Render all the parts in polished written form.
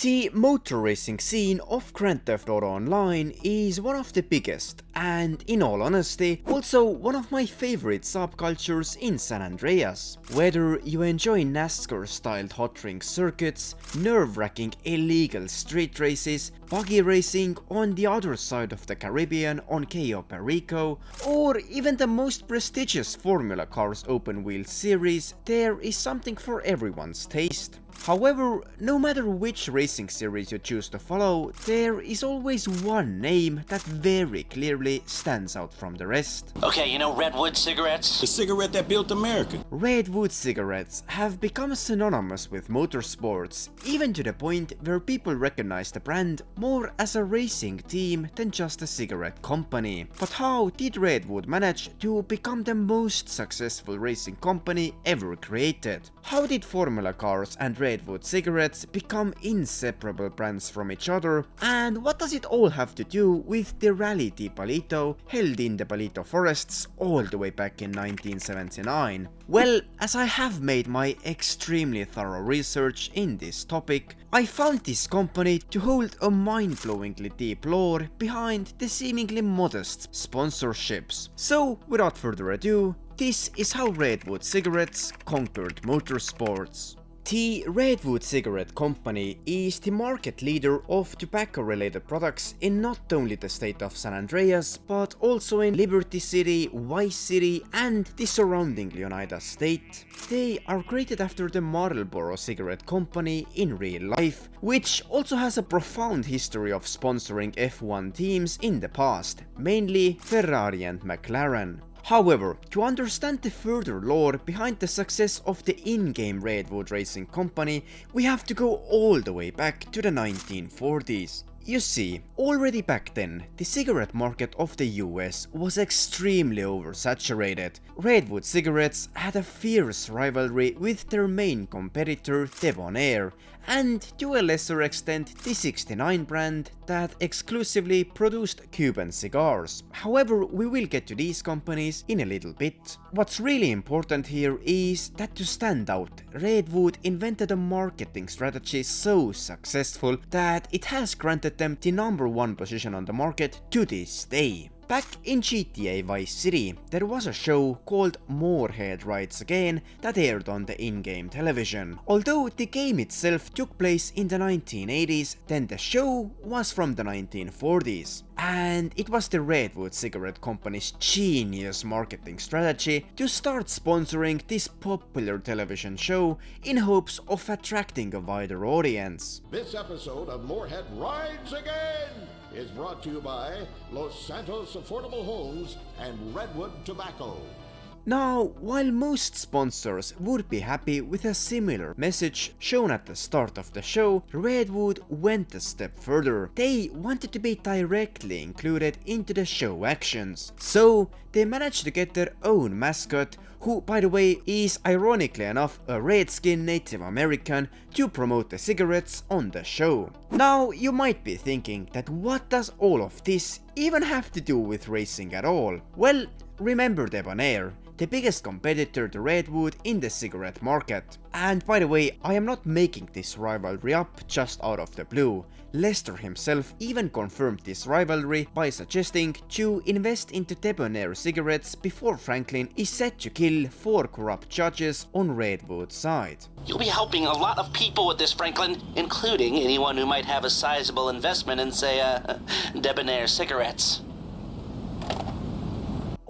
The motor racing scene of Grand Theft Auto Online is one of the biggest and, in all honesty, also one of my favorite subcultures in San Andreas. Whether you enjoy NASCAR-styled hot ring circuits, nerve-wracking illegal street races, buggy racing on the other side of the Caribbean on Cayo Perico, or even the most prestigious Formula Cars open-wheel series, there is something for everyone's taste. However, no matter which racing series you choose to follow, there is always one name that very clearly stands out from the rest. Okay, you know Redwood cigarettes? The cigarette that built America. Redwood cigarettes have become synonymous with motorsports, even to the point where people recognize the brand more as a racing team than just a cigarette company. But how did Redwood manage to become the most successful racing company ever created? How did Formula Cars and Redwood cigarettes become inseparable brands from each other, and what does it all have to do with the Rally di Paleto held in the Paleto forests all the way back in 1979? Well, as I have made my extremely thorough research in this topic, I found this company to hold a mind-blowingly deep lore behind the seemingly modest sponsorships. So, without further ado, this is how Redwood cigarettes conquered motorsports. The Redwood Cigarette Company is the market leader of tobacco-related products in not only the state of San Andreas, but also in Liberty City, Vice City, and the surrounding Oneida state. They are created after the Marlboro Cigarette Company in real life, which also has a profound history of sponsoring F1 teams in the past, mainly Ferrari and McLaren. However, to understand the further lore behind the success of the in-game Redwood Racing Company, we have to go all the way back to the 1940s. You see, already back then, the cigarette market of the US was extremely oversaturated. Redwood cigarettes had a fierce rivalry with their main competitor Debonair, and to a lesser extent the 69 brand that exclusively produced Cuban cigars. However, we will get to these companies in a little bit. What's really important here is that to stand out, Redwood invented a marketing strategy so successful that it has granted them the #1 position on the market to this day. Back in GTA Vice City, there was a show called Moorhead Rides Again that aired on the in-game television. Although the game itself took place in the 1980s, then the show was from the 1940s. And it was the Redwood Cigarette Company's genius marketing strategy to start sponsoring this popular television show in hopes of attracting a wider audience. This episode of Moorhead Rides Again is brought to you by Los Santos Affordable Homes and Redwood Tobacco. Now, while most sponsors would be happy with a similar message shown at the start of the show, Redwood went a step further. They wanted to be directly included into the show actions. So, they managed to get their own mascot, who by the way is ironically enough a redskin Native American, to promote the cigarettes on the show. Now, you might be thinking that what does all of this even have to do with racing at all? Well, remember Debonair, the biggest competitor to Redwood in the cigarette market. And by the way, I am not making this rivalry up just out of the blue. Lester himself even confirmed this rivalry by suggesting to invest into Debonair cigarettes before Franklin is set to kill 4 corrupt judges on Redwood's side. You'll be helping a lot of people with this, Franklin, including anyone who might have a sizable investment in, say, Debonair cigarettes.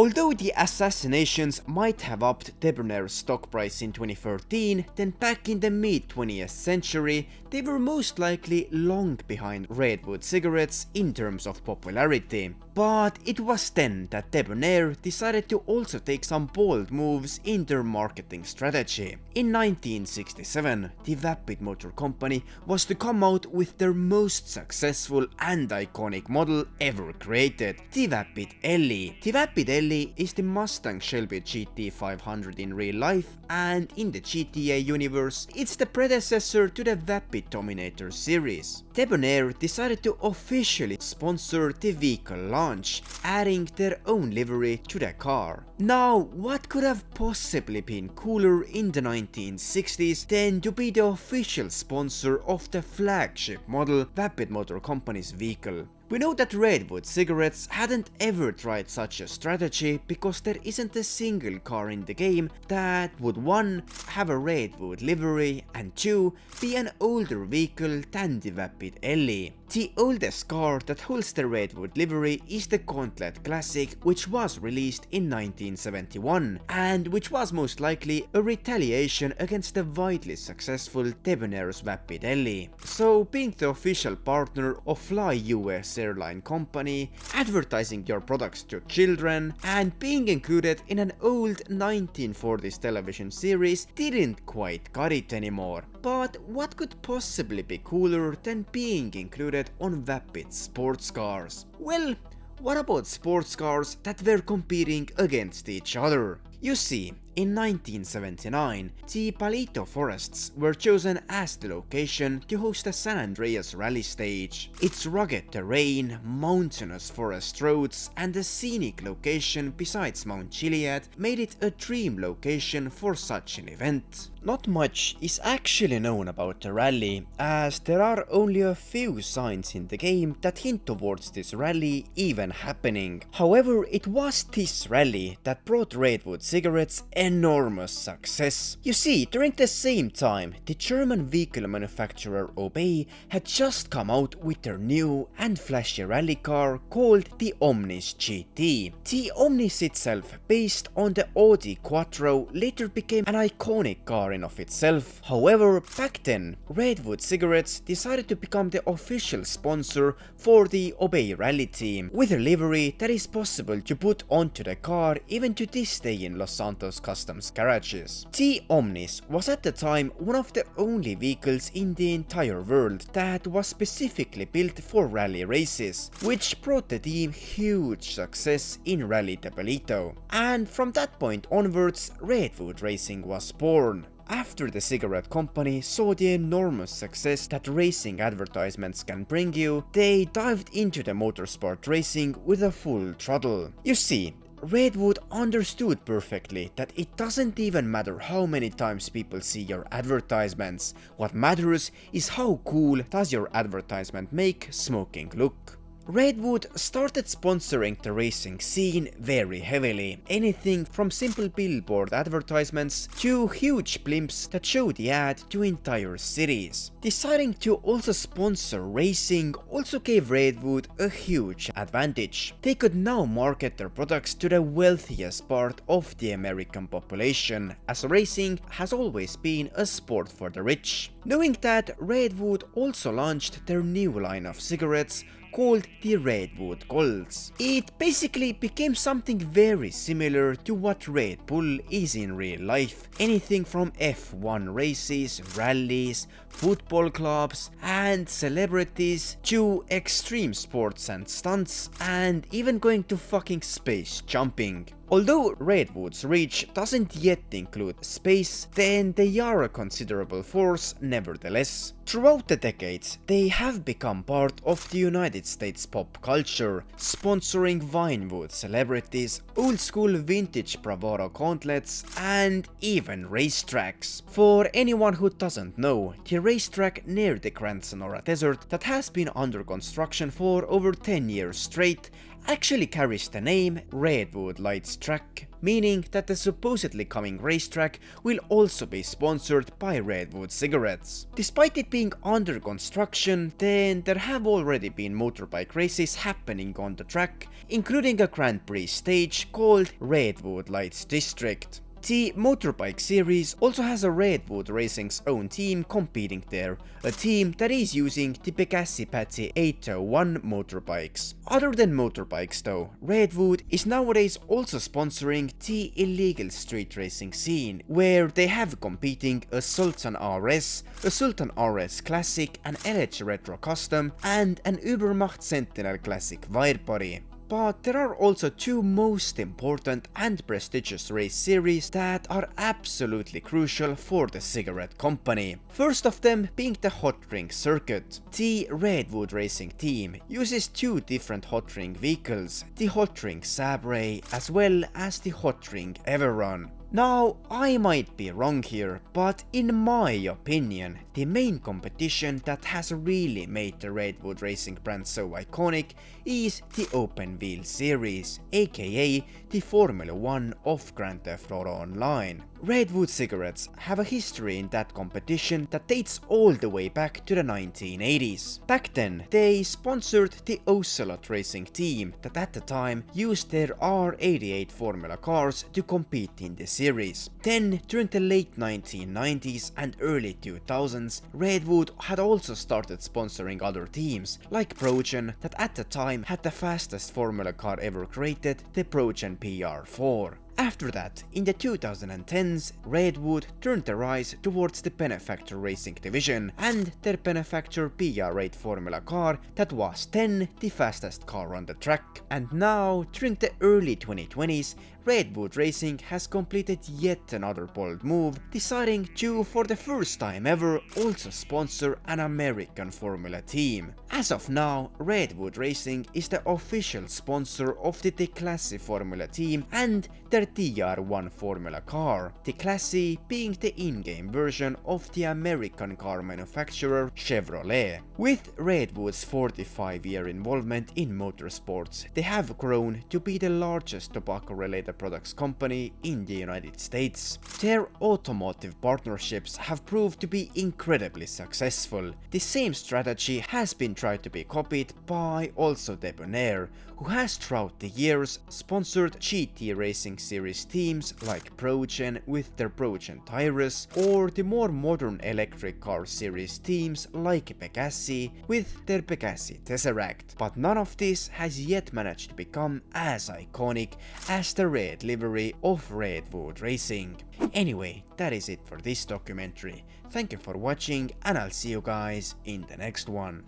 Although the assassinations might have upped Debonair's stock price in 2013, then back in the mid-20th century, they were most likely long behind Redwood cigarettes in terms of popularity. But it was then that Debonair decided to also take some bold moves in their marketing strategy. In 1967, the Vapid Motor Company was to come out with their most successful and iconic model ever created, the Vapid Ellie. The Vapid Ellie is the Mustang Shelby GT500 in real life, and in the GTA universe, it's the predecessor to the Vapid Dominator series. Debonair decided to officially sponsor the vehicle line launch, adding their own livery to the car. Now, what could have possibly been cooler in the 1960s than to be the official sponsor of the flagship model Vapid Motor Company's vehicle? We know that Redwood cigarettes hadn't ever tried such a strategy because there isn't a single car in the game that would 1. Have a Redwood livery and 2. Be an older vehicle than the Vapid Ellie. The oldest car that holds the Redwood livery is the Gauntlet Classic, which was released in 1971 and which was most likely a retaliation against the widely successful Debonair's Vapid Ellie. So being the official partner of Fly US airline company, advertising your products to children, and being included in an old 1940s television series didn't quite cut it anymore. But what could possibly be cooler than being included on Vapid sports cars? Well, what about sports cars that were competing against each other? You see, in 1979, the Paleto forests were chosen as the location to host the San Andreas rally stage. Its rugged terrain, mountainous forest roads, and the scenic location besides Mount Chiliad made it a dream location for such an event. Not much is actually known about the rally, as there are only a few signs in the game that hint towards this rally even happening. However, it was this rally that brought Redwood cigarettes enormous success. You see, during the same time, the German vehicle manufacturer Obey had just come out with their new and flashy rally car called the Omnis GT. The Omnis itself, based on the Audi Quattro, later became an iconic car in of itself. However, back then, Redwood cigarettes decided to become the official sponsor for the Obey rally team, with a livery that is possible to put onto the car even to this day in Los Santos customs garages. The Omnis was at the time one of the only vehicles in the entire world that was specifically built for rally races, which brought the team huge success in Rally de Paleto. And from that point onwards, Redwood Racing was born. After the cigarette company saw the enormous success that racing advertisements can bring you, they dived into the motorsport racing with a full throttle. You see, Redwood understood perfectly that it doesn't even matter how many times people see your advertisements. What matters is how cool does your advertisement make smoking look. Redwood started sponsoring the racing scene very heavily, anything from simple billboard advertisements to huge blimps that show the ad to entire cities. Deciding to also sponsor racing also gave Redwood a huge advantage. They could now market their products to the wealthiest part of the American population, as racing has always been a sport for the rich. Knowing that, Redwood also launched their new line of cigarettes called the Redwood Golds. It basically became something very similar to what Red Bull is in real life. Anything from F1 races, rallies, football clubs and celebrities to extreme sports and stunts, and even going to fucking space jumping. Although Redwood's reach doesn't yet include space, then they are a considerable force nevertheless. Throughout the decades, they have become part of the United States pop culture, sponsoring Vinewood celebrities, old school vintage bravado gauntlets, and even racetracks. For anyone who doesn't know, the racetrack near the Grand Sonora Desert that has been under construction for over 10 years straight actually carries the name Redwood Lights Track, meaning that the supposedly coming racetrack will also be sponsored by Redwood cigarettes. Despite it being under construction, then there have already been motorbike races happening on the track, including a Grand Prix stage called Redwood Lights District. The motorbike series also has a Redwood Racing's own team competing there, a team that is using the Pegassi Patty 801 motorbikes. Other than motorbikes though, Redwood is nowadays also sponsoring the illegal street racing scene, where they have competing a Sultan RS, a Sultan RS Classic, an LH Retro Custom and an Übermacht Sentinel Classic Widebody. but there are also two most important and prestigious race series that are absolutely crucial for the cigarette company. First of them being the hot ring circuit. The Redwood Racing team uses two different hot ring vehicles, the hot ring Sabre as well as the hot ring Everrun. Now, I might be wrong here, but in my opinion, the main competition that has really made the Redwood Racing brand so iconic is the Open Wheel series, aka the Formula 1 of Grand Theft Auto Online. Redwood cigarettes have a history in that competition that dates all the way back to the 1980s. Back then, they sponsored the Ocelot Racing team that at the time used their R88 Formula cars to compete in the series. Then, during the late 1990s and early 2000s, Redwood had also started sponsoring other teams, like Progen that at the time had the fastest Formula car ever created, the Progen PR4. After that, in the 2010s, Redwood turned their eyes towards the Benefactor Racing division and their Benefactor PR8 Formula car that was then the fastest car on the track. And now, during the early 2020s, Redwood Racing has completed yet another bold move, deciding to, for the first time ever, also sponsor an American Formula team. As of now, Redwood Racing is the official sponsor of the Declassi Formula team and their TR1 Formula car, Declassi being the in-game version of the American car manufacturer Chevrolet. With Redwood's 45-year involvement in motorsports, they have grown to be the largest tobacco-related products company in the United States. Their automotive partnerships have proved to be incredibly successful. The same strategy has been tried to be copied by also Debonair, who has throughout the years sponsored GT Racing Series teams like Progen with their Progen Tyrus, or the more modern electric car series teams like Pegassi with their Pegassi Tesseract. But none of this has yet managed to become as iconic as the red livery of Redwood Racing. Anyway, that is it for this documentary. Thank you for watching and I'll see you guys in the next one.